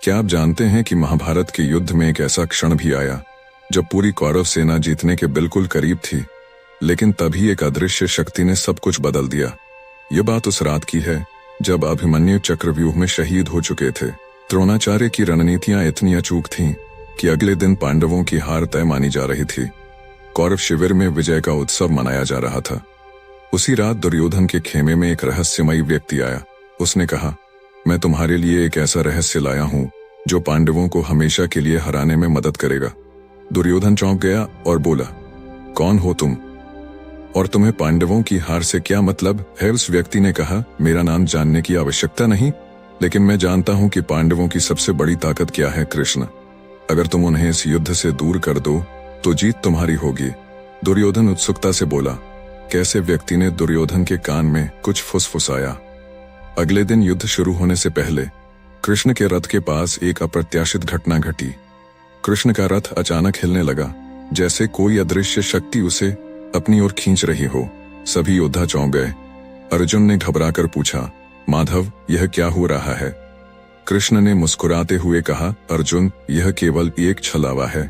क्या आप जानते हैं कि महाभारत के युद्ध में एक ऐसा क्षण भी आया जब पूरी कौरव सेना जीतने के बिल्कुल करीब थी, लेकिन तभी एक अदृश्य शक्ति ने सब कुछ बदल दिया। यह बात उस रात की है जब अभिमन्यु चक्रव्यूह में शहीद हो चुके थे। द्रोणाचार्य की रणनीतियां इतनी अचूक थीं कि अगले दिन पांडवों की हार तय मानी जा रही थी। कौरव शिविर में विजय का उत्सव मनाया जा रहा था। उसी रात दुर्योधन के खेमे में एक रहस्यमयी व्यक्ति आया। उसने कहा, मैं तुम्हारे लिए एक ऐसा रहस्य लाया हूं जो पांडवों को हमेशा के लिए हराने में मदद करेगा। दुर्योधन चौंक गया और बोला, कौन हो तुम और तुम्हें पांडवों की हार से क्या मतलब है? उस व्यक्ति ने कहा, मेरा नाम जानने की आवश्यकता नहीं, लेकिन मैं जानता हूं कि पांडवों की सबसे बड़ी ताकत क्या है, कृष्ण। अगर तुम उन्हें इस युद्ध से दूर कर दो तो जीत तुम्हारी होगी। दुर्योधन उत्सुकता से बोला। कैसे व्यक्ति ने दुर्योधन के कान में कुछ फुसफुसाया। अगले दिन युद्ध शुरू होने से पहले कृष्ण के रथ के पास एक अप्रत्याशित घटना घटी। कृष्ण का रथ अचानक हिलने लगा, जैसे कोई अदृश्य शक्ति उसे अपनी ओर खींच रही हो। सभी योद्धा चौंक गए। अर्जुन ने घबराकर पूछा, माधव, यह क्या हो रहा है? कृष्ण ने मुस्कुराते हुए कहा, अर्जुन, यह केवल एक छलावा है।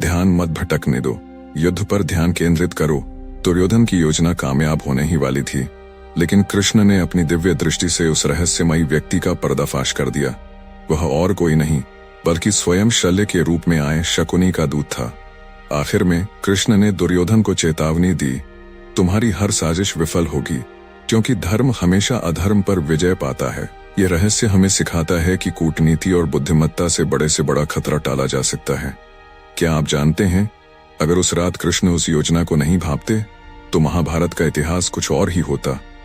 ध्यान मत भटकने दो, युद्ध पर ध्यान केंद्रित करो। दुर्योधन की योजना कामयाब होने ही वाली थी, लेकिन कृष्ण ने अपनी दिव्य दृष्टि से उस रहस्यमयी व्यक्ति का पर्दाफाश कर दिया। वह और कोई नहीं बल्कि स्वयं शल्य के रूप में आए शकुनी का दूत था। आखिर में कृष्ण ने दुर्योधन को चेतावनी दी, तुम्हारी हर साजिश विफल होगी, क्योंकि धर्म हमेशा अधर्म पर विजय पाता है। यह रहस्य हमें सिखाता है कि कूटनीति और बुद्धिमत्ता से बड़ा खतरा टाला जा सकता है। क्या आप जानते हैं, अगर उस रात कृष्ण उस योजना को नहीं भांपते तो महाभारत का इतिहास कुछ और ही होता।